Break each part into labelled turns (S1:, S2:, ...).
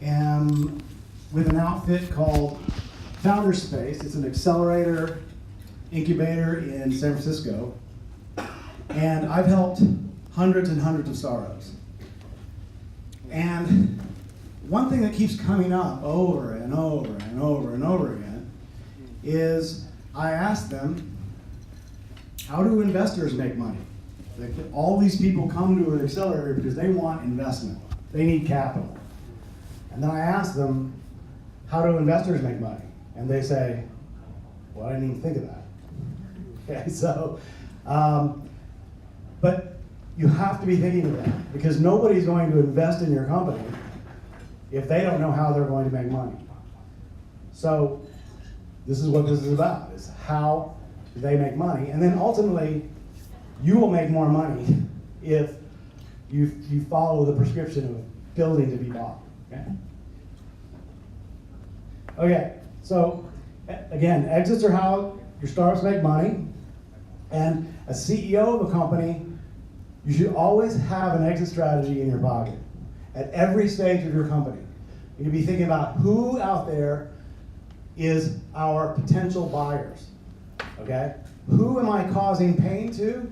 S1: am with an outfit called Founder Space. It's an accelerator incubator in San Francisco. And I've helped hundreds and hundreds of startups. And one thing that keeps coming up over and over and over and over again is I ask them, how do investors make money? Like, all these people come to an accelerator because they want investment. They need capital. And then I ask them, how do investors make money? And they say, well, I didn't even think of that. Okay, so, but you have to be thinking of that, because nobody's going to invest in your company if they don't know how they're going to make money. So this is what this is about, is how they make money. And then ultimately, you will make more money if you follow the prescription of building to be bought. Okay? Okay, so again, exits are how your startups make money. And a CEO of a company, you should always have an exit strategy in your pocket at every stage of your company. You need to be thinking about who out there is our potential buyers. Okay? Who am I causing pain to?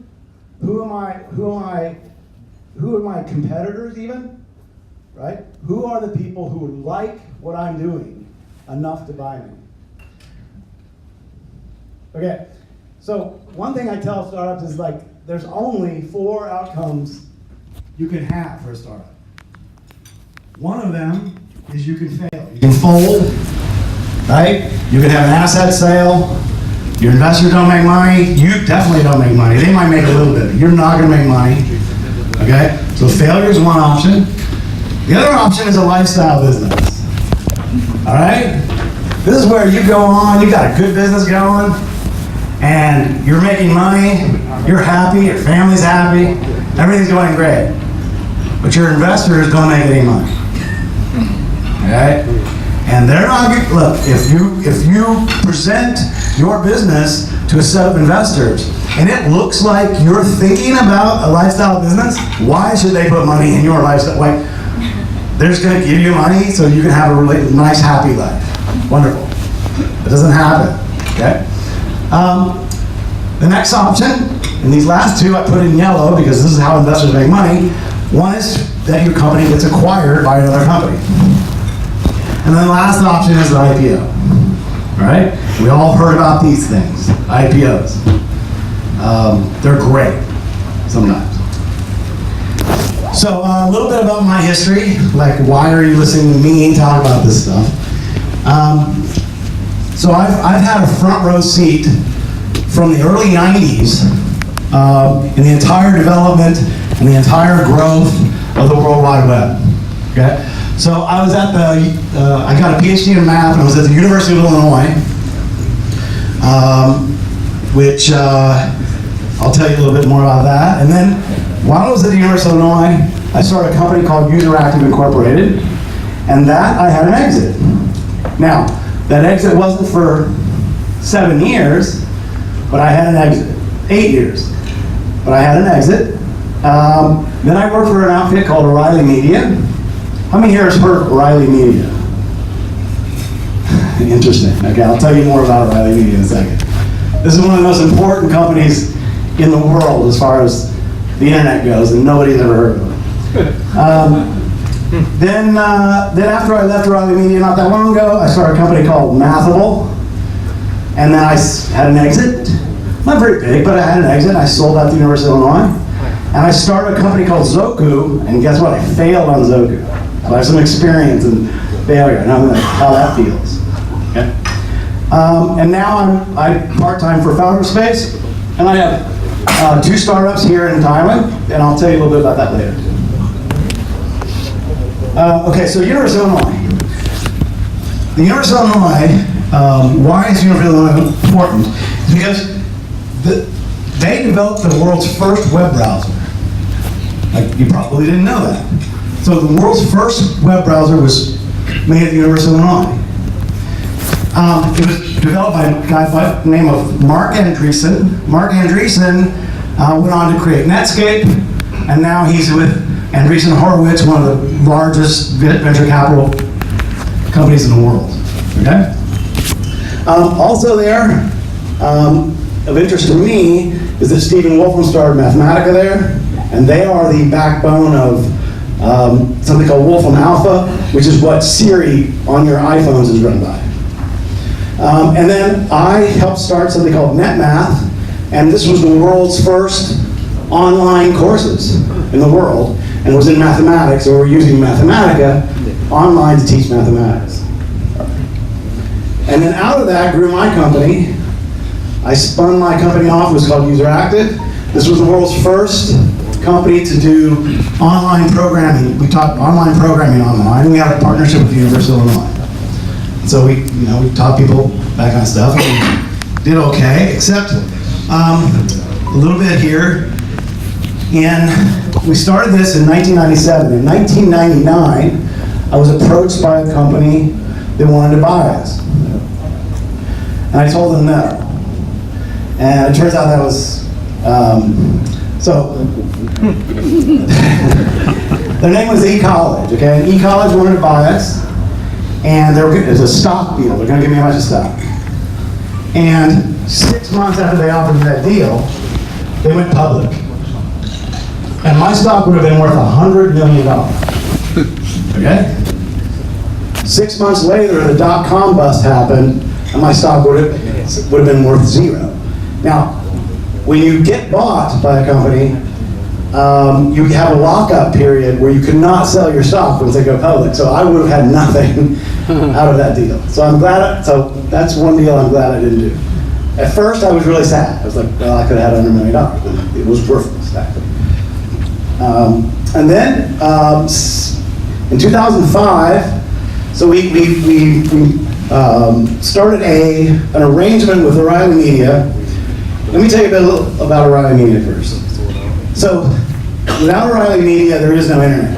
S1: Who are my competitors even? Right? Who are the people who like what I'm doing enough to buy me? Okay, so one thing I tell startups is, like, there's only 4 outcomes you can have for a startup. One of them is you can fail. You can fold, right? You can have an asset sale. Your investors don't make money. You definitely don't make money. They might make a little bit. You're not going to make money. Okay? So failure is one option. The other option is a lifestyle business. All right? This is where you go on, you got a good business going, and you're making money, you're happy, your family's happy, everything's going great. But your investors don't make any money. Okay? And they're not good. Look, if you present your business to a set of investors and it looks like you're thinking about a lifestyle business, why should they put money in your lifestyle? Like, they're just going to give you money so you can have a really nice, happy life. Wonderful. It doesn't happen. Okay? The next option, and these last two I put in yellow because this is how investors make money. One is that your company gets acquired by another company. And then the last option is an IPO. All right? We all heard about these things, IPOs. They're great sometimes. So a little bit about my history, like, why are you listening to me talk about this stuff? So I've had a front row seat from the early 90s in the entire development and the entire growth of the World Wide Web. Okay? So I was at I got a PhD in math, and I was at the University of Illinois, which I'll tell you a little bit more about that. And then while I was at the University of Illinois, I started a company called Useractive Incorporated, and that I had an exit. Now, that exit wasn't for 7 years, but I had an exit. 8 years, but I had an exit. Then I worked for an outfit called O'Reilly Media. How many here has heard of O'Reilly Media? Interesting. Okay, I'll tell you more about O'Reilly Media in a second. This is one of the most important companies in the world as far as the internet goes, and nobody's ever heard of it. Then after I left O'Reilly Media not that long ago, I started a company called Mathable, and then I had an exit. Not very big, but I had an exit. I sold out the University of Illinois, and I started a company called Zoku, and guess what? I failed on Zoku. So I have some experience in failure, and I'm like, how that feels. Okay? And now I'm part-time for Founder Space, and I have 2 startups here in Thailand, and I'll tell you a little bit about that later. Okay, so University of Illinois. The University of Illinois, why is University of Illinois important? It's because they developed the world's first web browser. Like, you probably didn't know that. So the world's first web browser was made at the University of Illinois. It was developed by a guy by the name of Mark Andreessen. Mark Andreessen went on to create Netscape, and now he's with Andreessen Horowitz, one of the largest venture capital companies in the world. Okay. Also there, of interest to me, is that Stephen Wolfram started Mathematica there, and they are the backbone of something called Wolfram Alpha, which is what Siri on your iPhones is run by. And then I helped start something called NetMath, and this was the world's first online courses in the world, and was in mathematics, so we're using Mathematica online to teach mathematics. And then out of that grew my company. I spun my company off. It was called UserActive. This was the world's first company to do online programming. We taught online programming online. We had a partnership with the University of Illinois. So we taught people that kind of stuff. And we did okay, except a little bit here. And we started this in 1997. In 1999, I was approached by a company that wanted to buy us. And I told them no. And it turns out that was, their name was eCollege, okay? And eCollege wanted to buy us, and it was a stock deal. They're gonna give me a bunch of stock. And 6 months after they offered me that deal, they went public. And my stock would have been worth $100 million, okay? 6 months later, the dot-com bust happened, and my stock would have been worth zero. Now, when you get bought by a company, you have a lockup period where you cannot sell your stock once they go public. So I would have had nothing out of that deal. So I'm glad. So that's one deal I'm glad I didn't do. At first, I was really sad. I was like, well, I could have had $100 million. It was worthless, actually. And then in 2005, so we started an arrangement with O'Reilly Media. Let me tell you a bit about O'Reilly Media first. So, without O'Reilly Media, there is no internet.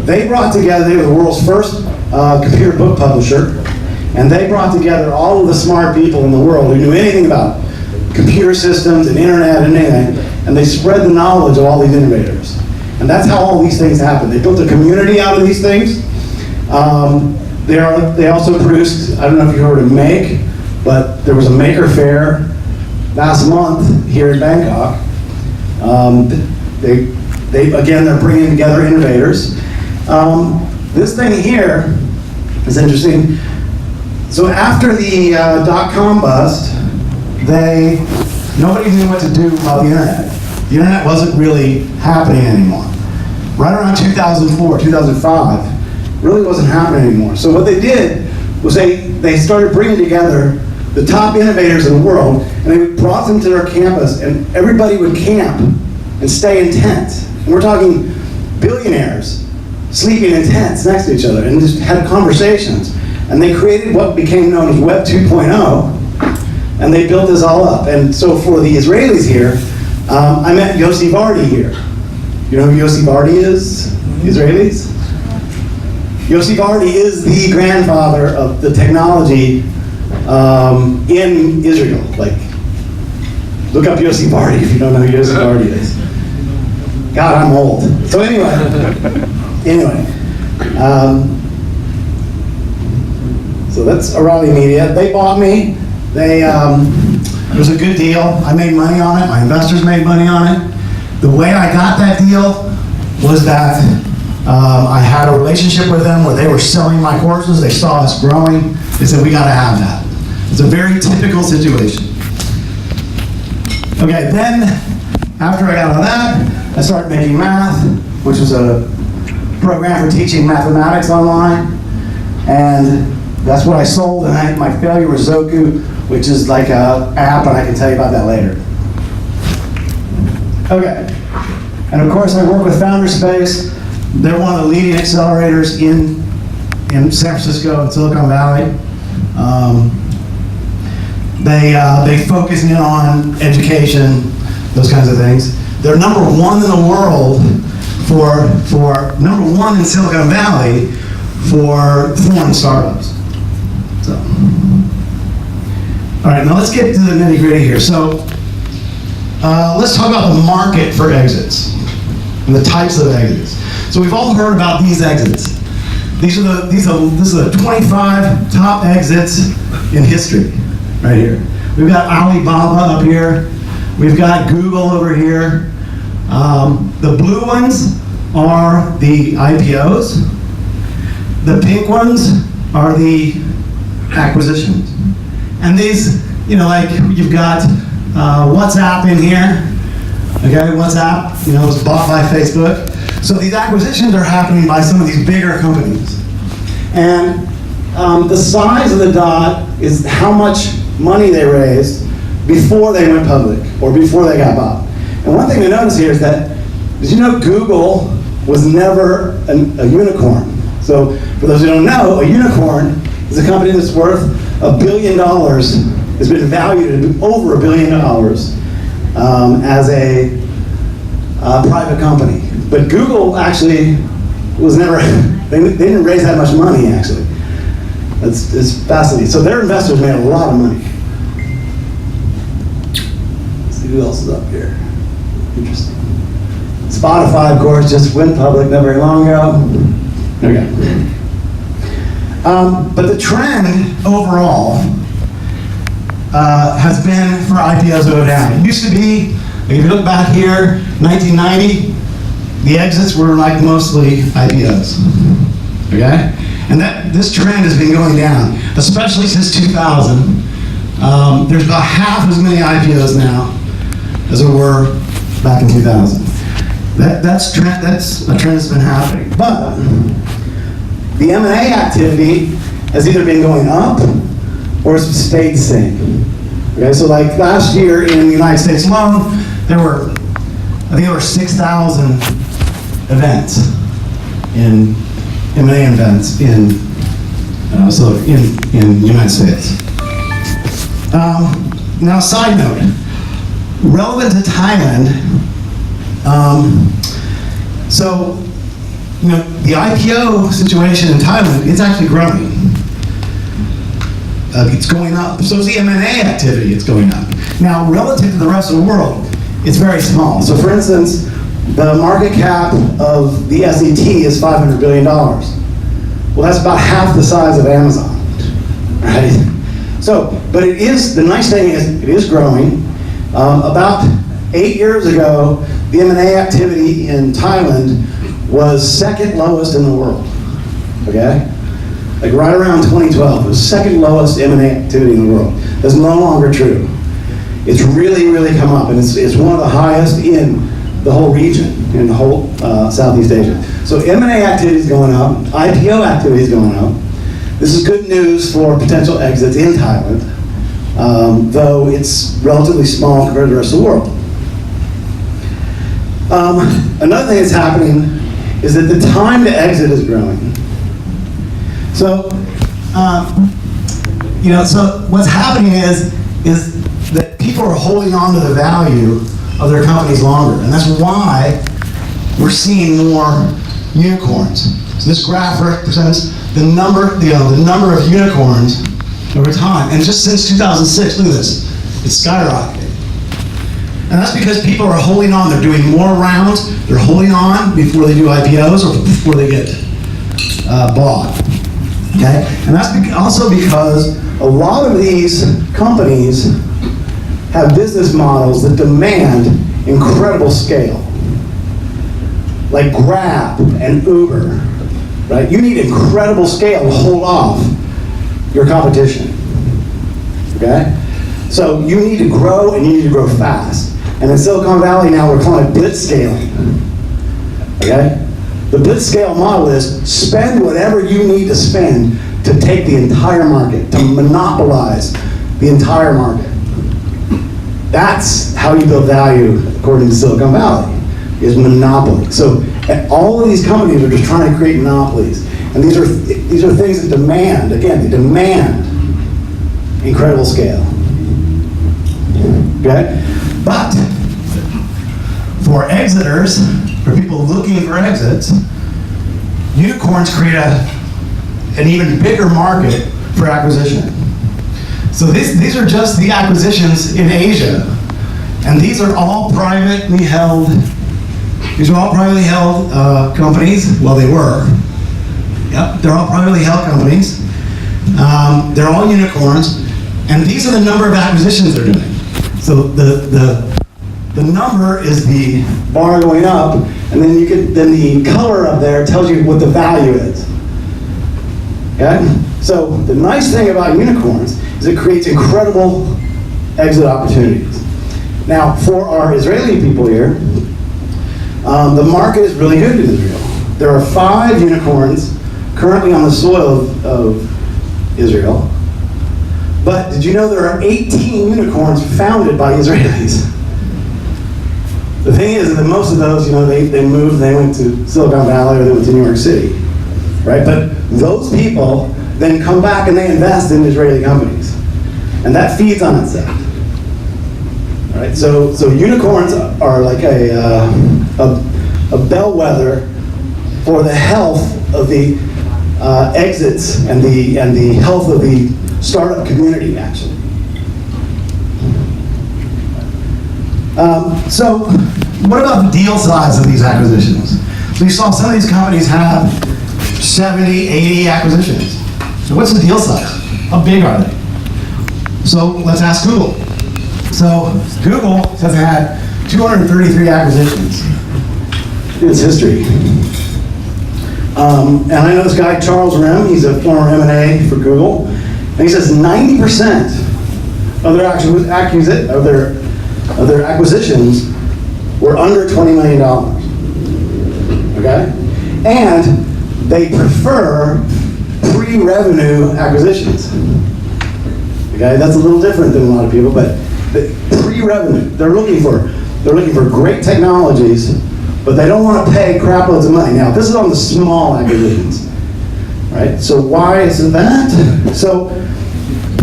S1: They were the world's first computer book publisher, and they brought together all of the smart people in the world who knew anything about computer systems and internet and anything, and they spread the knowledge of all these innovators. And that's how all these things happened. They built a community out of these things. They also produced, I don't know if you heard of Make, but there was a Maker Fair last month here in Bangkok. They're bringing together innovators. This thing here is interesting. So after the dot-com bust, nobody knew what to do about the internet. The internet wasn't really happening anymore. Right around 2004, 2005, really wasn't happening anymore. So what they did was they started bringing together the top innovators in the world, and they brought them to their campus, and everybody would camp and stay in tents. And we're talking billionaires sleeping in tents next to each other and just had conversations. And they created what became known as Web 2.0, and they built this all up. And so for the Israelis here, I met Yossi Vardi here. You know who Yossi Vardi is? Israelis? Yossi Vardi is the grandfather of the technology in Israel. Like, look up Yossi Vardi if you don't know who Yossi Vardi is. God, I'm old. So anyway, so that's O'Reilly Media. They bought me. It was a good deal. I made money on it. My investors made money on it. The way I got that deal was that I had a relationship with them where they were selling my courses. They saw us growing. They said, we got to have that. It's a very typical situation. Okay, then after I got on that, I started making math, which was a program for teaching mathematics online. And that's what I sold. And my failure was Zoku, which is like an app, and I can tell you about that later. Okay. And of course, I work with Founderspace. They're one of the leading accelerators in San Francisco and Silicon Valley. They focus in on education, those kinds of things. They're number one in the world for number one in Silicon Valley for foreign startups. So, all right, now let's get to the nitty gritty here. So, let's talk about the market for exits and the types of exits. So we've all heard about these exits. This is the 25 top exits in history, right here. We've got Alibaba up here. We've got Google over here. The blue ones are the IPOs. The pink ones are the acquisitions. And these, you know, like you've got WhatsApp in here. Okay, WhatsApp, you know, was bought by Facebook. So these acquisitions are happening by some of these bigger companies. And the size of the dot is how much money they raised before they went public or before they got bought. And one thing to notice here is that, did you know Google was never a unicorn? So for those who don't know, a unicorn is a company that's worth $1 billion, has been valued at over $1 billion as a private company. But Google actually was never, they didn't raise that much money actually. It's fascinating. So their investors made a lot of money. Let's see who else is up here. Interesting. Spotify, of course, just went public not very long ago. Okay. But the trend overall has been for IPOs to go down. It used to be, if you look back here, 1990, the exits were like mostly IPOs. Okay? And this trend has been going down, especially since 2000. There's about half as many IPOs now as there were back in 2000. That's a trend that's been happening. But the M&A activity has either been going up or it's stayed the same. Okay, so like last year in the United States alone, I think there were 6,000 events in M&A events in the United States. Now, side note, relevant to Thailand. So, you know, the IPO situation in Thailand, it's actually growing. It's going up. So is the M&A activity, it's going up. Now, relative to the rest of the world, it's very small. So for instance, the market cap of the SET is $500 billion. Well, that's about half the size of Amazon, right? So, but it is, the nice thing is, it is growing. About 8 years ago, the M&A activity in Thailand was second lowest in the world, okay? Like right around 2012, it was second lowest M&A activity in the world. That's no longer true. It's really, really come up, and it's one of the highest in the whole region, in the whole Southeast Asia. So M&A activity is going up, IPO activity is going up. This is good news for potential exits in Thailand, though it's relatively small compared to the rest of the world. Another thing that's happening is that the time to exit is growing. So, you know, so what's happening is that people are holding on to the value of their companies longer, and that's why we're seeing more unicorns. So this graph represents the number of unicorns over time, and just since 2006, look at this, it's skyrocketed. And that's because people are holding on. They're doing more rounds. They're holding on before they do IPOs or before they get bought. Okay, and that's also because a lot of these companies have business models that demand incredible scale, like Grab and Uber, right? You need incredible scale to hold off your competition, okay? So you need to grow, and you need to grow fast. And in Silicon Valley now, we're calling it blitz scaling, okay? The blitz scale model is spend whatever you need to spend to take the entire market, to monopolize the entire market. That's how you build value, according to Silicon Valley, is monopoly. So all of these companies are just trying to create monopolies. And these are things that demand, again, they demand incredible scale. Okay? But for exiters, for people looking for exits, unicorns create an even bigger market for acquisition. So these are just the acquisitions in Asia, and these are all privately held. These are all privately held companies. Well, they were, Yep, they're all privately held companies. They're all unicorns, and these are the number of acquisitions they're doing. So the number is the bar going up, and then the color up there tells you what the value is. Okay? So the nice thing about unicorns is it creates incredible exit opportunities. Now, for our Israeli people here, the market is really good in Israel. There are 5 unicorns currently on the soil of Israel. But did you know there are 18 unicorns founded by Israelis? The thing is that most of those, they moved, they went to Silicon Valley or they went to New York City, right? But those people then come back and they invest in Israeli companies. And that feeds on itself. All right? So unicorns are like a bellwether for the health of the exits and the health of the startup community, actually. So what about the deal size of these acquisitions? So you saw some of these companies have 70, 80 acquisitions. So what's the deal size? How big are they? So let's ask Google. So Google has had 233 acquisitions in its history. And I know this guy, Charles Rim, he's a former M&A for Google, and he says 90% of their acquisitions were under $20 million, okay? And they prefer pre-revenue acquisitions, okay? That's a little different than a lot of people, but pre-revenue, they're looking for great technologies, but they don't want to pay crap loads of money. Now, this is on the small acquisitions, right? So why is it that? So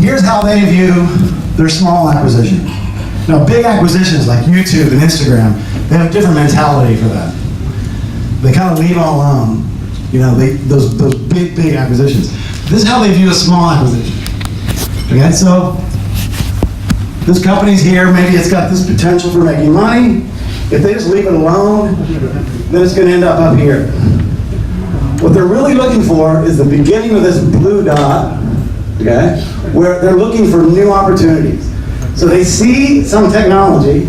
S1: here's how they view their small acquisition. Now, big acquisitions like YouTube and Instagram, they have a different mentality for that. They kind of leave them alone. Those big acquisitions. This is how they view a small acquisition. Okay, so this company's here, maybe it's got this potential for making money. If they just leave it alone, then it's going to end up here. What they're really looking for is the beginning of this blue dot, okay, where they're looking for new opportunities. So they see some technology,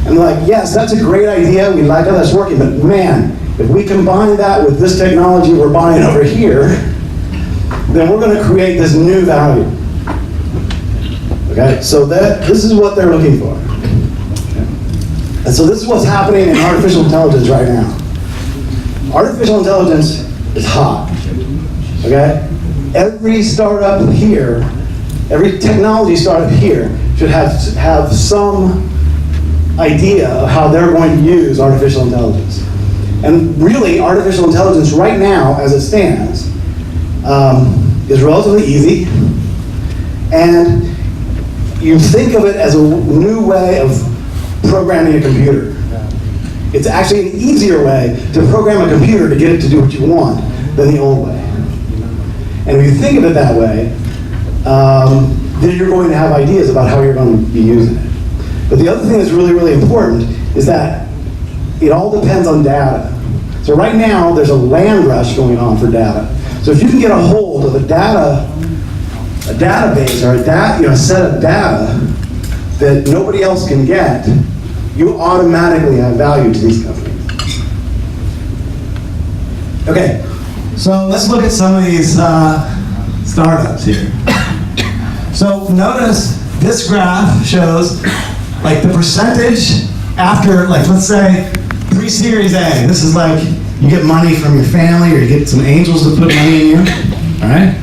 S1: and they're like, yes, that's a great idea, we like how that's working, but man, if we combine that with this technology we're buying over here, then we're going to create this new value. Okay, so this is what they're looking for. And so this is what's happening in artificial intelligence right now. Artificial intelligence is hot, okay? Every startup here, every technology startup here should have some idea of how they're going to use artificial intelligence. And really, artificial intelligence right now, as it stands, is relatively easy. And you think of it as a new way of programming a computer. It's actually an easier way to program a computer to get it to do what you want than the old way. And if you think of it that way, then you're going to have ideas about how you're going to be using it. But the other thing that's really, really important is that it all depends on data. So right now, there's a land rush going on for data. So if you can get a hold of a database or a set of data that nobody else can get, you automatically have value to these companies. Okay, so let's look at some of these startups here. So notice this graph shows like the percentage after, like, let's say pre-Series A. This is like you get money from your family or you get some angels to put money in you, all right?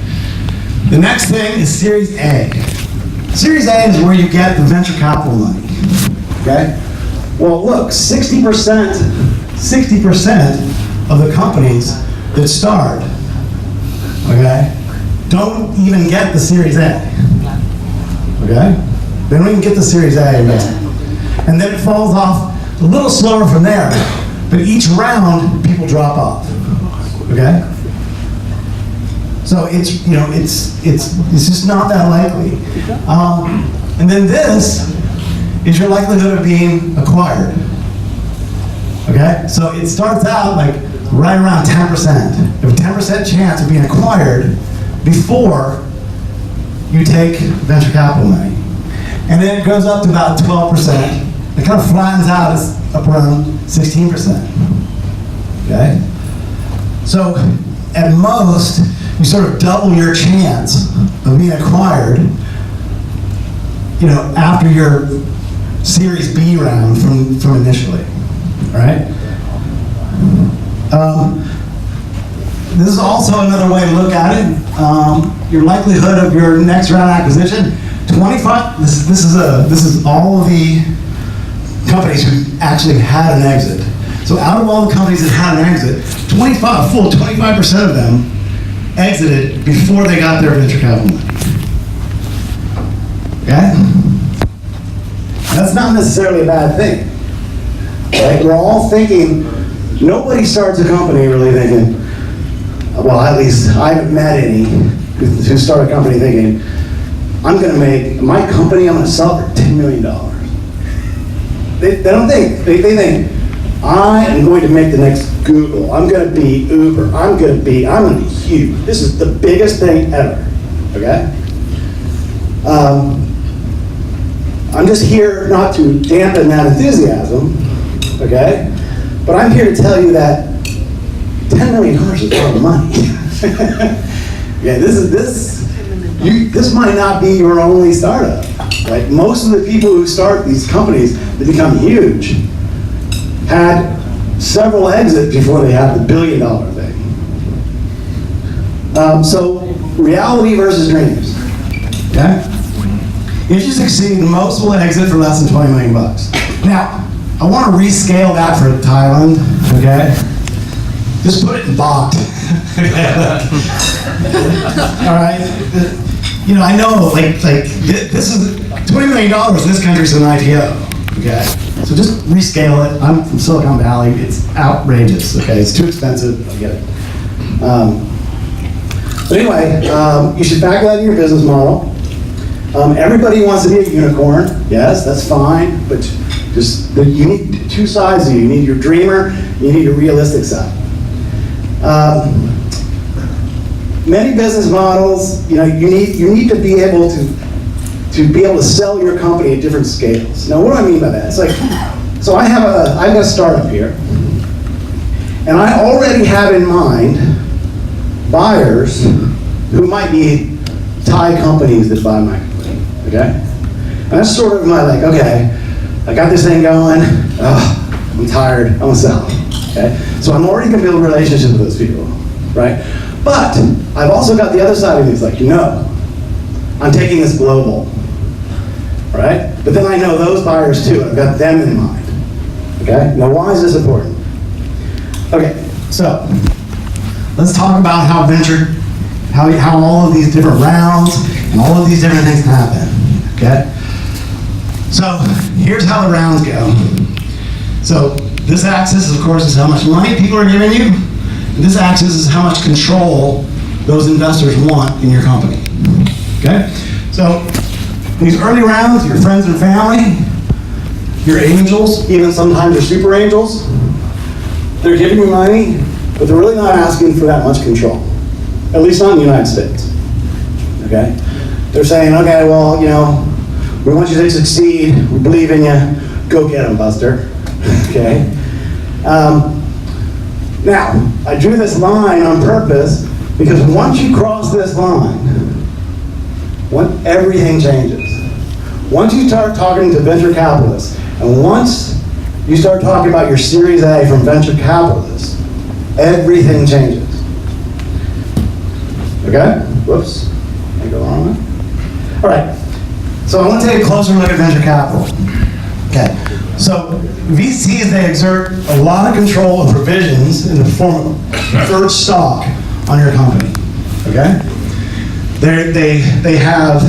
S1: The next thing is Series A. Series A is where you get the venture capital money, okay? Well, look, 60% of the companies that start, okay, don't even get the Series A, okay? They don't even get the Series A investment. And then it falls off a little slower from there, but each round, people drop off, okay? So it's just not that likely. And then this is your likelihood of being acquired. Okay? So it starts out like right around 10%. You have a 10% chance of being acquired before you take venture capital money. And then it goes up to about 12%. It kind of flattens out as up around 16%. Okay? So at most, you sort of double your chance of being acquired, you know, after your Series B round from initially, right? This is also another way to look at it. Your likelihood of your next round acquisition, 25. This is all of the companies who actually had an exit. So out of all the companies that had an exit, 25% of them exited before they got their venture capital money. Okay? That's not necessarily a bad thing. Right? We're all thinking, nobody starts a company really thinking, well, at least I haven't met any who start a company thinking, I'm going to make my company, I'm going to sell it for $10 million. They don't think. They think, I am going to make the next Google. I'm going to be Uber. I'm going to be huge. This is the biggest thing ever. Okay? I'm just here not to dampen that enthusiasm, okay? But I'm here to tell you that $10 million is a lot of money. Yeah, this might not be your only startup. Right? Most of the people who start these companies that become huge had several exits before they had the $1 billion thing. So reality versus dreams. Okay? If you succeed, most will exit for less than 20 million bucks. Now, I want to rescale that for Thailand, okay? Just put it in baht. All right? You know, I know, like this is $20 million in this country is an IPO, okay? So just rescale it. I'm from Silicon Valley. It's outrageous, okay? It's too expensive. I get it. But anyway, you should factor that in your business model. Everybody wants to be a unicorn. Yes, that's fine, but you need two sides of you. You need your dreamer, you need a realistic side. Many business models, you know, you need to be able to sell your company at different scales. Now, what do I mean by that? It's like, so I've got a startup here, and I already have in mind buyers who might be Thai companies that buy my company. Okay? And that's sort of my okay, I got this thing going, I'm tired, I'm gonna sell. Okay? So I'm already gonna build a relationship with those people, right? But I've also got the other side of these, I'm taking this global, right? But then I know those buyers too, I've got them in mind. Okay? Now why is this important? Okay, so let's talk about how all of these different rounds and all of these different things happen, okay? So here's how the rounds go. So this axis, of course, is how much money people are giving you. And this axis is how much control those investors want in your company, okay? So these early rounds, your friends and family, your angels, even sometimes your super angels, they're giving you money, but they're really not asking for that much control. At least not in the United States, okay? They're saying, okay, well, we want you to succeed, we believe in you, go get them, Buster, okay? Now, I drew this line on purpose because once you cross this line, everything changes. Once you start talking to venture capitalists, and once you start talking about your Series A from venture capitalists, everything changes. Okay? Whoops. I go wrong way. All right. So I want to take a closer look at venture capital. Okay. So VCs, they exert a lot of control and provisions in the form of preferred stock on your company. Okay? They have,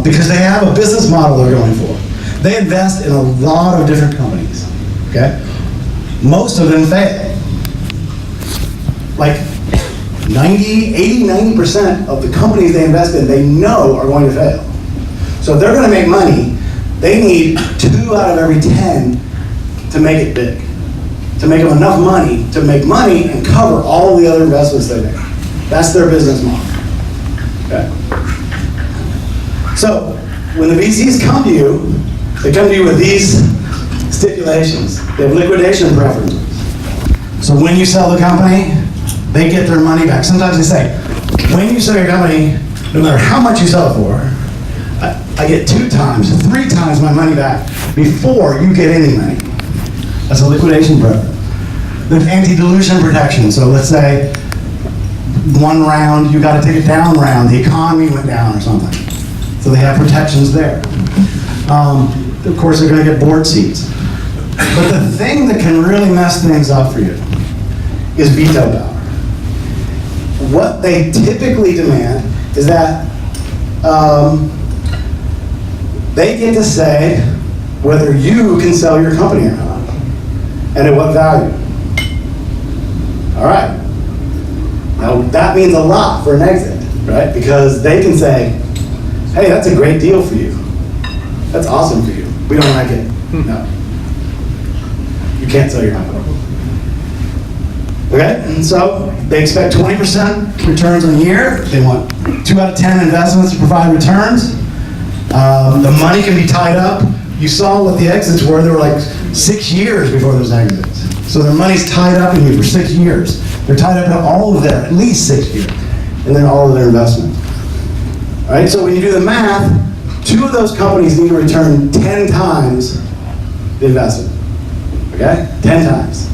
S1: because they have a business model they're going for. They invest in a lot of different companies. Okay? Most of them fail. Like 90% of the companies they invest in, they know are going to fail. So if they're going to make money, they need 2 out of every 10 to make it big. to make them enough money to make money and cover all the other investments they make. That's their business model. Okay? So, when the VCs come to you, they come to you with these stipulations. They have liquidation preferences. So when you sell the company, they get their money back. Sometimes they say, when you sell your company, no matter how much you sell it for, I get 2 times, 3 times my money back before you get any money. That's a liquidation preference. There's anti-dilution protection. So let's say one round, you got to take a down round, the economy went down or something. So they have protections there. Of course, they're going to get board seats. But the thing that can really mess things up for you is veto power. What they typically demand is that they get to say whether you can sell your company or not, and at what value. All right. Now, that means a lot for an exit, right? Because they can say, hey, that's a great deal for you. That's awesome for you. We don't like it. No. You can't sell your company. Okay? And so they expect 20% returns on a year. They want 2 out of 10 investments to provide returns. The money can be tied up. You saw what the exits were. They were like 6 years before those exits. So their money's tied up in you for 6 years. They're tied up in all of their, at least 6 years, and then all of their investments. All right, so when you do the math, 2 of those companies need to return 10 times the investment. Okay? 10 times.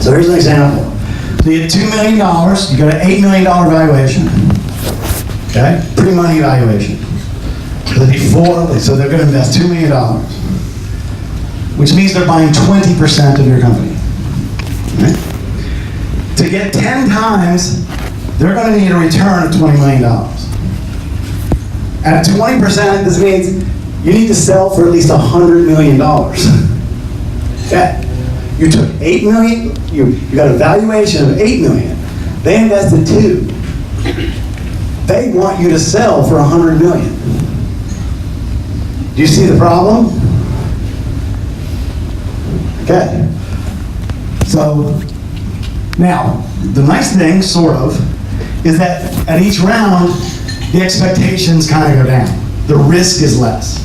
S1: So here's an example. So you get $2 million, you got an $8 million valuation. Okay? Pre-money valuation. So they're going to invest $2 million, which means they're buying 20% of your company. Right? To get 10 times, they're going to need a return of $20 million. At 20%, this means you need to sell for at least $100 million. Okay? You took $8 million, you got a valuation of $8 million. They invested $2. They want you to sell for $100 million. Do you see the problem? Okay. So, now, the nice thing, sort of, is that at each round, the expectations kind of go down. The risk is less.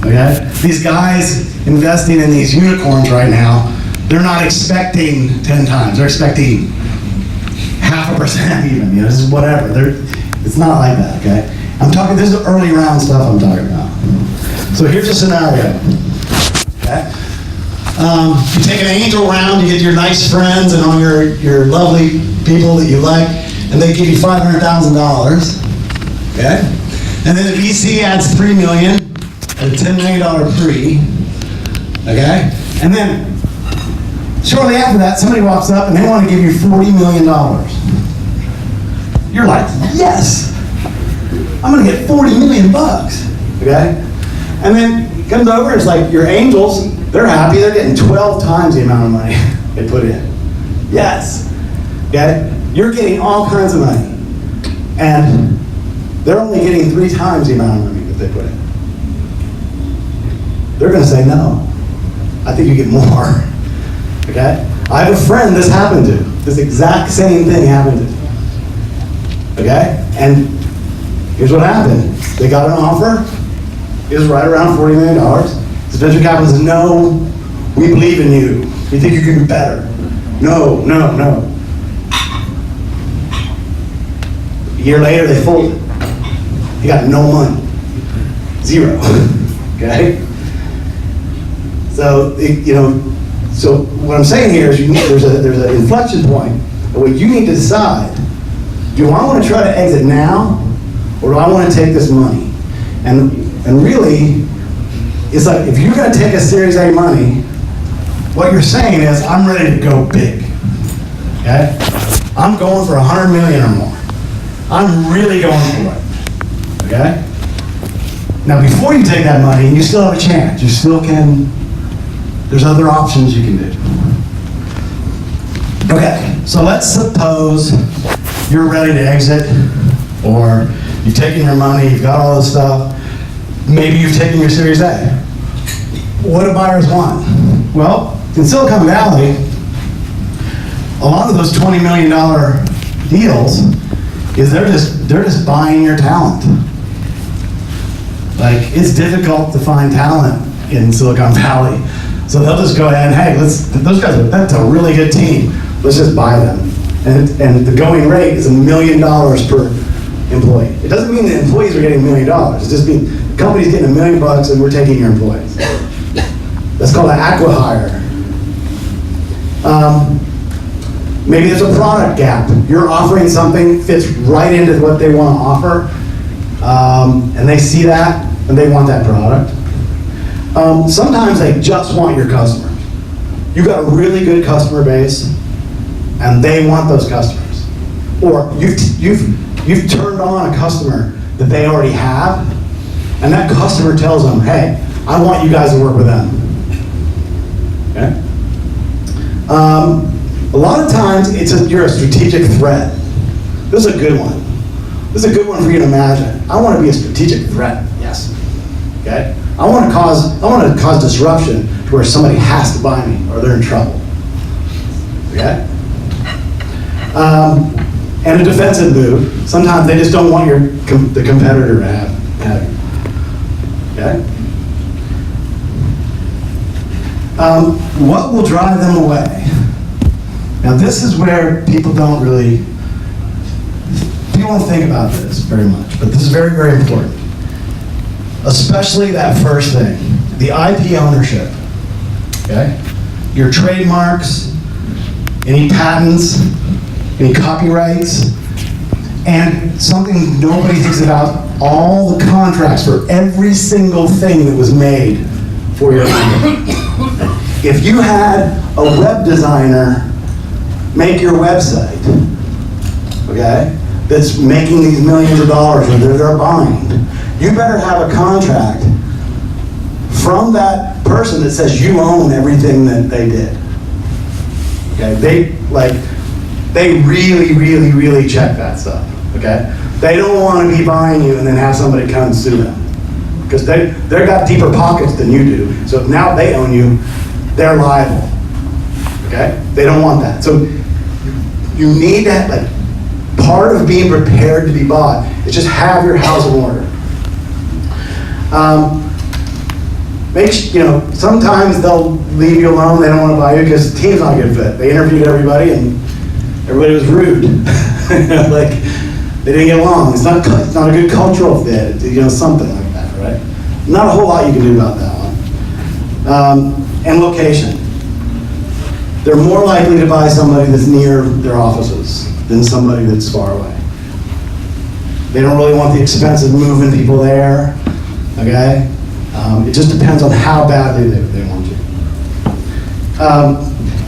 S1: Okay? These guys investing in these unicorns right now, they're not expecting 10 times. They're expecting 0.5% even. This is whatever. It's not like that, okay? This is early round stuff I'm talking about. So here's a scenario. Okay? You take an angel round, you get your nice friends and all your lovely people that you like, and they give you $500,000. Okay? And then the VC adds $3 million and a $10 million pre. Okay? And then shortly after that, somebody walks up and they want to give you $40 million. You're like, yes! I'm going to get $40 million bucks. Okay? And then he comes over, it's like your angels, they're happy, they're getting 12 times the amount of money they put in. Yes. Okay? You're getting all kinds of money. And they're only getting 3 times the amount of money that they put in. They're going to say no. I think you get more. Okay? I have a friend this happened to. This exact same thing happened to. Okay? And here's what happened. They got an offer. It was right around $40 million. The venture capitalist says, no, we believe in you. We think you can do better. No, no, no. A year later, they folded. He got no money. 0. Okay? So, so what I'm saying here is there's an inflection point. And what you need to decide, do I want to try to exit now, or do I want to take this money? And really, it's like, if you're going to take a Series A money, what you're saying is, I'm ready to go big. Okay? I'm going for $100 million or more. I'm really going for it. Okay? Now, before you take that money, you still have a chance. You still can, there's other options you can do. Okay, so let's suppose you're ready to exit, or you've taken your money, you've got all this stuff. Maybe you've taken your Series A. What do buyers want? Well, in Silicon Valley, a lot of those $20 million deals is they're just buying your talent. Like, it's difficult to find talent in Silicon Valley. So they'll just go ahead and, hey, those guys, that's a really good team. Let's just buy them. And the going rate is $1 million per employee. It doesn't mean the employees are getting $1 million. It just means the company's getting $1 million and we're taking your employees. That's called an acqui-hire. Maybe there's a product gap. You're offering something, fits right into what they want to offer, and they see that, and they want that product. Sometimes they just want your customers. You've got a really good customer base, and they want those customers. Or you've turned on a customer that they already have, and that customer tells them, hey, I want you guys to work with them. Okay? A lot of times, you're a strategic threat. This is a good one. This is a good one for you to imagine. I want to be a strategic threat. Yes. Okay? I want to cause disruption to where somebody has to buy me or they're in trouble. Okay? And a defensive move. Sometimes they just don't want the competitor to have you. Okay? What will drive them away? Now this is where people don't think about this very much, but this is very, very important. Especially that first thing, the IP ownership, okay? Your trademarks, any patents, any copyrights, and something nobody thinks about, all the contracts for every single thing that was made for your company. If you had a web designer make your website, okay, that's making these millions of dollars or they're buying, you better have a contract from that person that says you own everything that they did. Okay, they really, really, really check that stuff, okay? They don't want to be buying you and then have somebody come and sue them. Because they've got deeper pockets than you do, so if now they own you, they're liable, okay? They don't want that. So you need that, like, part of being prepared to be bought is just have your house in order. Sometimes they'll leave you alone, they don't want to buy you because the team's not a good fit. They interviewed everybody and everybody was rude. Like, they didn't get along. It's not a good cultural fit, something like that, right? Not a whole lot you can do about that one. And location. They're more likely to buy somebody that's near their offices than somebody that's far away. They don't really want the expense of moving people there, okay? It just depends on how badly they want you.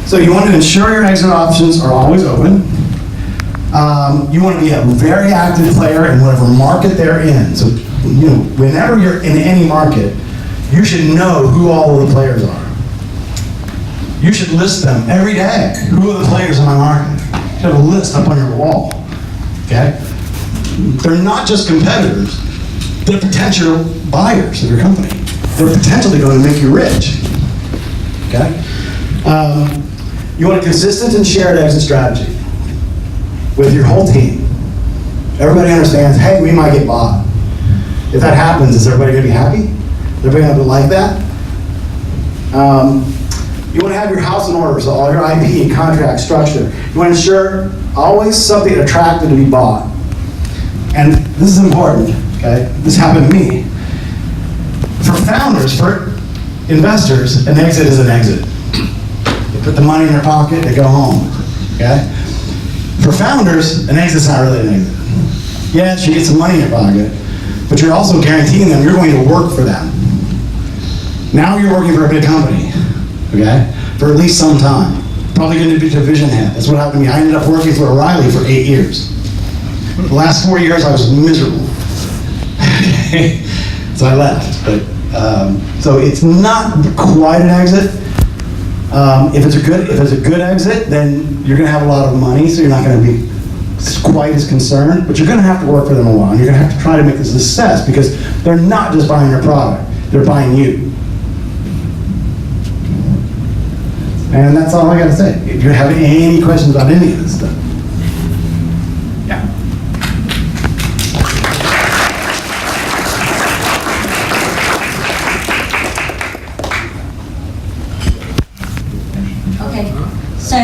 S1: So you want to ensure your exit options are always open. You want to be a very active player in whatever market they're in. So, whenever you're in any market, you should know who all of the players are. You should list them every day. Who are the players in my market? You should have a list up on your wall, okay? They're not just competitors. They're potential buyers of your company. They're potentially going to make you rich, okay? You want a consistent and shared exit strategy with your whole team. Everybody understands, hey, we might get bought. If that happens, is everybody going to be happy? Is everybody going to like that? You want to have your house in order, so all your IP, contract, structure. You want to ensure always something attractive to be bought. And this is important, okay? This happened to me. For founders, for investors, an exit is an exit. They put the money in their pocket, they go home, okay? For founders, an exit's not really an exit. Yes, you get some money in your pocket, but you're also guaranteeing them you're going to work for them. Now you're working for a big company, okay? For at least some time. Probably going to be division head. That's what happened to me. I ended up working for O'Reilly for 8 years. The last 4 years I was miserable. So I left. But so it's not quite an exit. If it's a good exit, then you're going to have a lot of money, so you're not going to be quite as concerned. But you're going to have to work for them a while. And you're going to have to try to make this a success because they're not just buying your product; they're buying you. And that's all I got to say. If you have any questions about any of this stuff. Yeah.
S2: Okay. So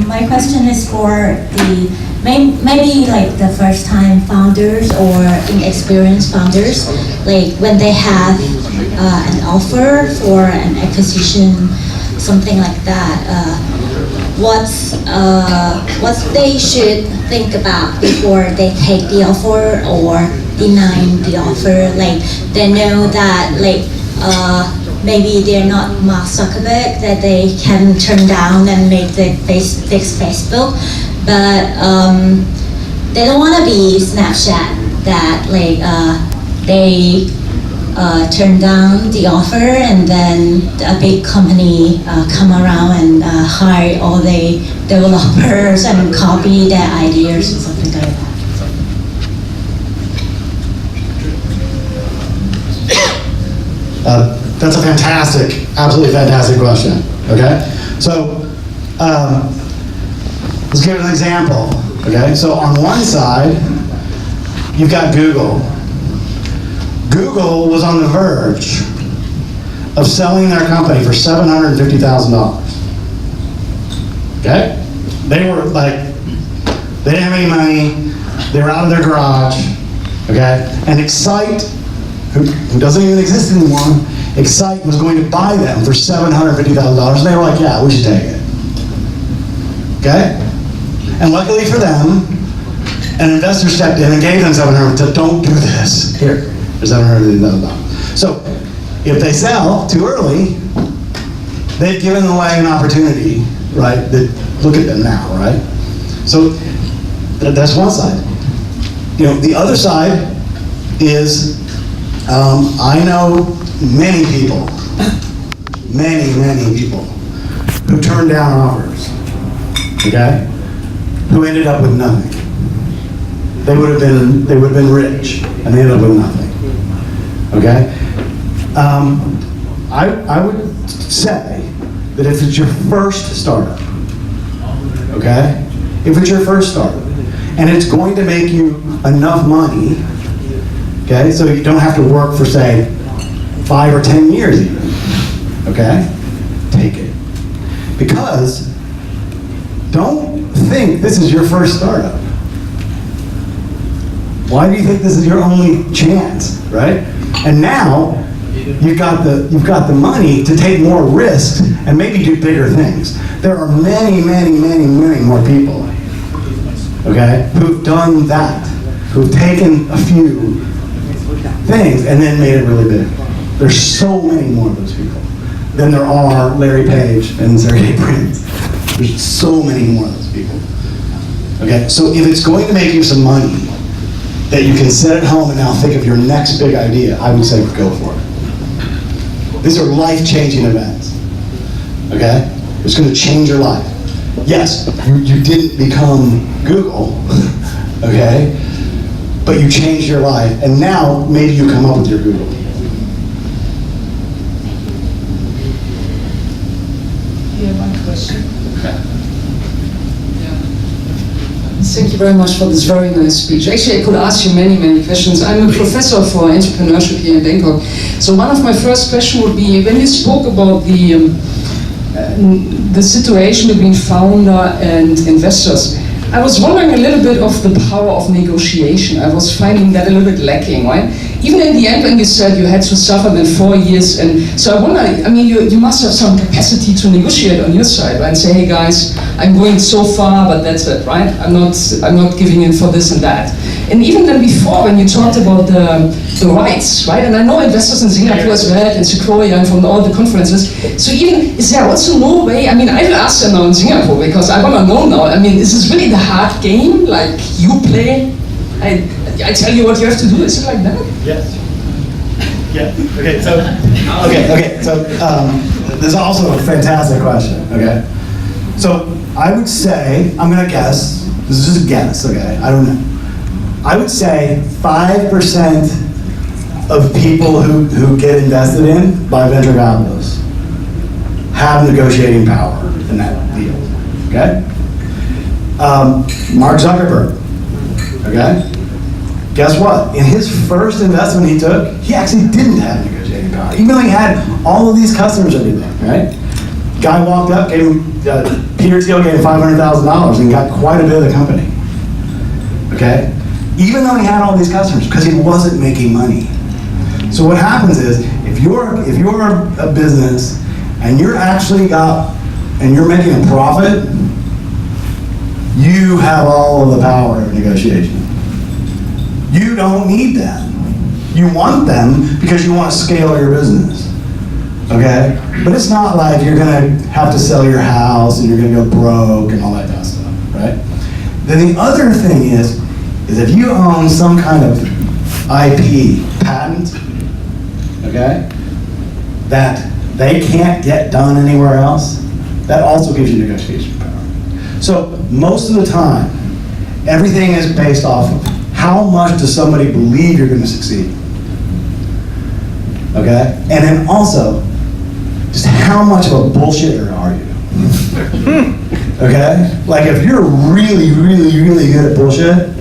S2: my question is for the maybe like the first time founders or inexperienced founders, like when they have an offer for an acquisition, something like that, what they should think about before they take the offer or denying the offer. Like they know that like maybe they're not Mark Zuckerberg that they can turn down and make the fix Facebook, but they don't want to be Snapchat that like they turn down the offer and then a big company come around and hire all the developers and copy their ideas and something like that.
S1: That's a fantastic, absolutely fantastic question, okay? So, let's give an example, okay? So on one side, you've got Google. Google was on the verge of selling their company for $750,000, okay? They were like, they didn't have any money, they were out of their garage, okay? And Excite, who doesn't even exist anymore, Excite was going to buy them for $750,000, and they were like, yeah, we should take it. Okay? And luckily for them, an investor stepped in and gave them $750,000 to don't do this. Here, there's $750,000. So, if they sell too early, they've given away an opportunity, right? That, look at them now, right? So, that's one side. You know, the other side is, I know many people who turned down offers, okay, who ended up with nothing. They would have been rich, and they ended up with nothing, okay? I would say that if it's your first startup, okay, if it's your first startup, and it's going to make you enough money, okay, so you don't have to work for, say, 5 or 10 years even, okay? Take it. Because don't think this is your first startup. Why do you think this is your only chance, right? And now you've got the money to take more risks and maybe do bigger things. There are many more people, okay, who've done that, who've taken a few things and then made it really big. There's so many more of those people than there are Larry Page and Sergey Brin. There's so many more of those people. Okay, so if it's going to make you some money that you can sit at home and now think of your next big idea, I would say go for it. These are life-changing events. Okay, it's going to change your life. Yes, you didn't become Google, okay, but you changed your life, and now maybe you come up with your Google.
S3: One question. Thank you very much for this very nice speech. Actually, I could ask you many questions. I'm a professor for entrepreneurship here in Bangkok. So one of my first questions would be, when you spoke about the situation between founder and investors, I was wondering a little bit of the power of negotiation. I was finding that a little bit lacking, right? Even in the end, when you said you had to suffer in 4 years, and so I wonder, I mean, you must have some capacity to negotiate on your side, right? And say, hey guys, I'm going so far, but that's it, right? I'm not giving in for this and that. And even then before, when you talked about the rights, right? And I know investors in Singapore as well, and Sequoia, and from all the conferences. So even, is there also no way, I mean, I will ask them now in Singapore, because I want to know now, I mean, is this really the hard game, like you play? I tell you what you have to do, is it like that?
S1: Yes. Yeah, okay, so this is also a fantastic question, okay? So I would say, I'm gonna guess, this is just a guess, okay, I don't know. I would say 5% of people who get invested in by venture capitalists have negotiating power. in that deal, okay? Mark Zuckerberg, okay? Guess what? In his first investment he took, he actually didn't have negotiating power, even though he had all of these customers and everything, right? Guy walked up, gave him, Peter Thiel gave him $500,000 and got quite a bit of the company, okay? Even though he had all these customers, because he wasn't making money. So what happens is, if you're a business and you're making a profit, you have all of the power of negotiation. You don't need them. You want them because you want to scale your business, okay? But it's not like you're gonna have to sell your house and you're gonna go broke and all that kind of stuff, right? Then the other thing is if you own some kind of IP patent, okay, that they can't get done anywhere else, that also gives you negotiation power. So most of the time, everything is based off of how much does somebody believe you're going to succeed, okay? And then also, just how much of a bullshitter are you, okay? Like if you're really, really, really good at bullshit,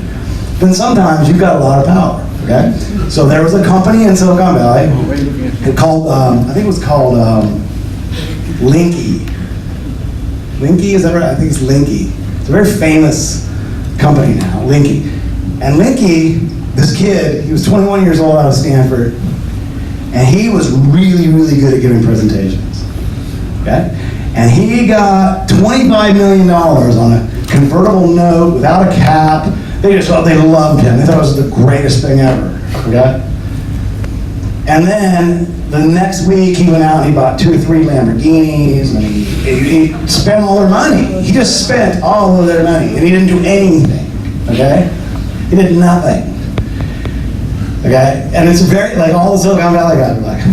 S1: then sometimes you've got a lot of power, okay? So there was a company in Silicon Valley called, I think it was called Linky. Linky, is that right? I think it's Linky. It's a very famous company now, Linky. And Linky, this kid, he was 21 years old out of Stanford, and he was really, really good at giving presentations, okay? And he got $25 million on a convertible note without a cap. They loved him. They thought it was the greatest thing ever, okay? And then the next week he went out and he bought 2 or 3 Lamborghinis and he spent all their money. He just spent all of their money and he didn't do anything, okay? He did nothing, okay? And it's very, like all the Silicon Valley guys were like,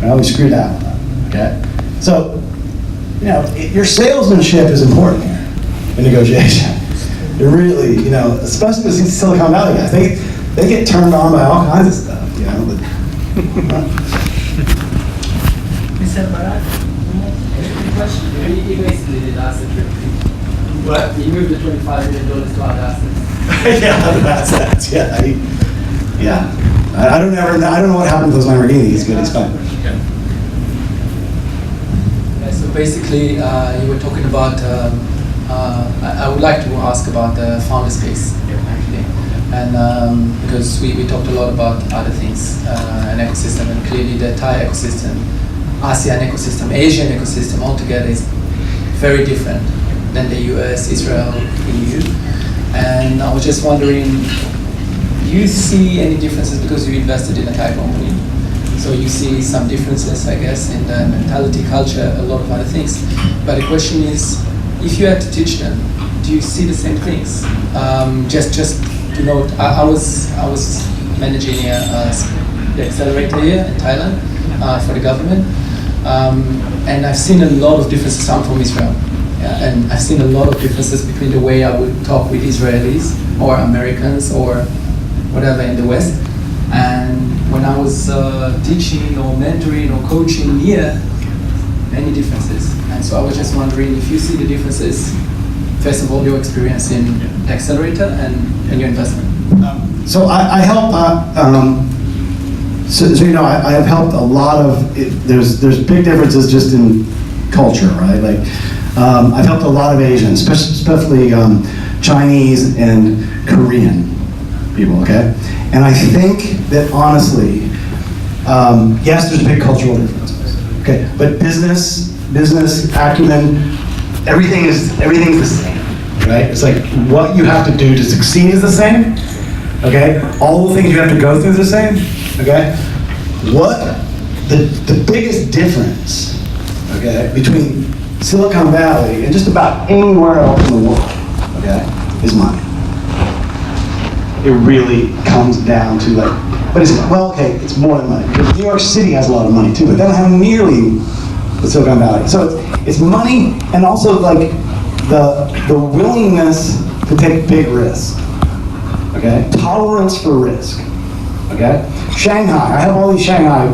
S1: well, we screwed out, okay? So, you know, your salesmanship is important here in negotiation. It really, you know, especially with these Silicon Valley guys, they get turned on by all kinds of stuff, you know. But,
S4: Mr. Barat, any question? He basically did asset tripping.
S1: What?
S4: He moved the $25 million to other assets.
S1: Yeah, other assets, yeah. I don't know what happened to those Lamborghinis, but it's fine.
S4: So basically, you were talking about, I would like to ask about the founder space, actually. And because we talked a lot about other things, an ecosystem, and clearly the Thai ecosystem, ASEAN ecosystem, Asian ecosystem altogether is very different than the US, Israel, EU. And I was just wondering, do you see any differences because you invested in a Thai company? So you see some differences, I guess, in the mentality, culture, a lot of other things. But the question is, if you had to teach them, do you see the same things? Just to note, I was managing the accelerator here in Thailand for the government, and I've seen a lot of differences. I'm from Israel, yeah, and I've seen a lot of differences between the way I would talk with Israelis or Americans or whatever in the West, and when I was teaching or mentoring or coaching here, many differences. And so I was just wondering if you see the differences, first of all, your experience in the accelerator and your investment.
S1: So I help, so you know, I have helped a lot of, there's big differences just in culture, right? Like, I've helped a lot of Asians, especially Chinese and Korean people, okay? And I think that honestly, yes, there's big cultural differences, okay? But business acumen, everything's the same, right? It's like what you have to do to succeed is the same, okay? All the things you have to go through is the same, okay? What the biggest difference, okay, between Silicon Valley and just about anywhere else in the world, okay, is money. It really comes down to like, but it's, well, okay, it's more than money. Because New York City has a lot of money too, but they don't have nearly the Silicon Valley. So it's money and also like the willingness to take big risks, okay? Tolerance for risk, okay? Shanghai, I have all these Shanghai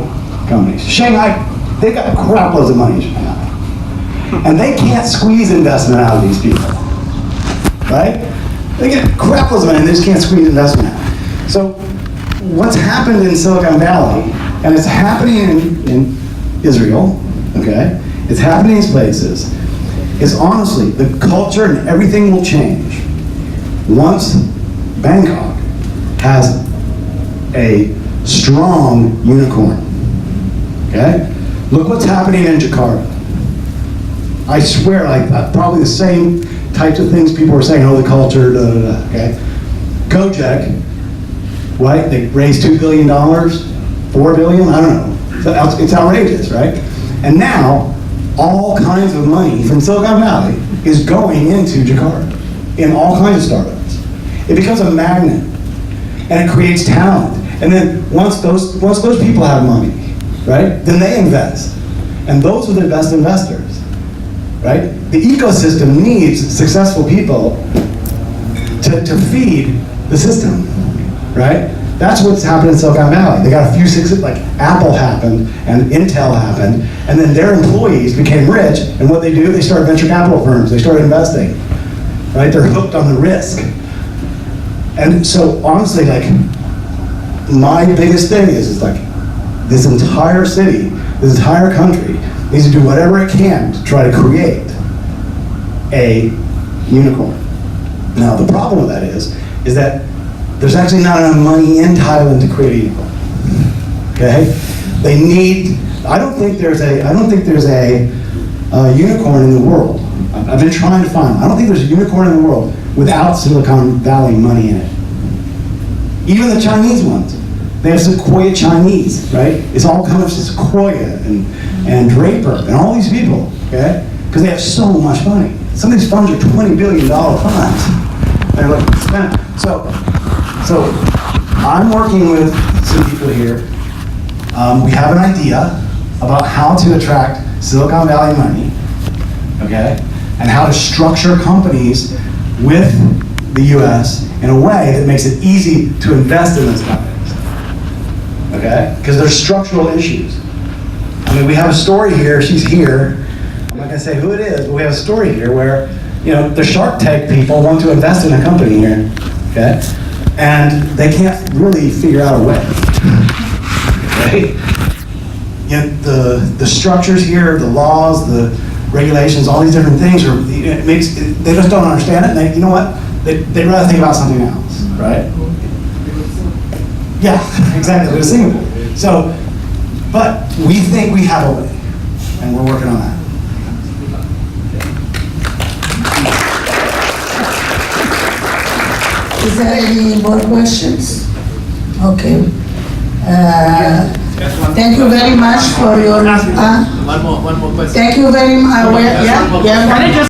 S1: companies. Shanghai, they got crap loads of money in Shanghai. And they can't squeeze investment out of these people, right? They get craploads of money and they just can't squeeze investment out. So what's happened in Silicon Valley, and it's happening in Israel, okay? It's happening in these places, is honestly, the culture and everything will change once Bangkok has a strong unicorn, okay? Look what's happening in Jakarta. I swear, like, probably the same types of things people were saying, oh, the culture, da, da, da, okay? Gojek, right? They raised $2 billion, $4 billion, I don't know. It's outrageous, right? And now, all kinds of money from Silicon Valley is going into Jakarta in all kinds of startups. It becomes a magnet, and it creates talent. And then once those people have money, right, then they invest. And those are the best investors, right? The ecosystem needs successful people to feed the system, right? That's what's happened in Silicon Valley. They got a few success, like Apple happened and Intel happened, and then their employees became rich, and what they do, they start venture capital firms, they start investing, right? They're hooked on the risk. And so honestly, like, my biggest thing is like, this entire city, this entire country needs to do whatever it can to try to create a unicorn. Now, the problem with that is that there's actually not enough money in Thailand to create a unicorn. Okay? They need, I don't think there's a unicorn in the world. I've been trying to find, I don't think there's a unicorn in the world without Silicon Valley money in it. Even the Chinese ones. They have Sequoia Chinese, right? It's all coming from Sequoia and Draper and all these people, okay? Because they have so much money. Some of these funds are $20 billion funds. They're like, spend it. So I'm working with some people here. We have an idea about how to attract Silicon Valley money, okay? And how to structure companies with the US in a way that makes it easy to invest in those companies. Okay? Because there's structural issues. I mean, we have a story here, she's here. I'm not gonna say who it is, but we have a story here where, you know, the Shark Tank people want to invest in a company here, okay? And they can't really figure out a way, right? You know, the structures here, the laws, the regulations, all these different things are, they just don't understand it, and they, you know what? They'd rather think about something else, right? Yeah, exactly, they're singable. So, but we think we have a way, and we're working on that.
S5: Is there any more questions? Okay. Thank you very much for your,
S6: One more question.
S5: thank you very much. Yeah.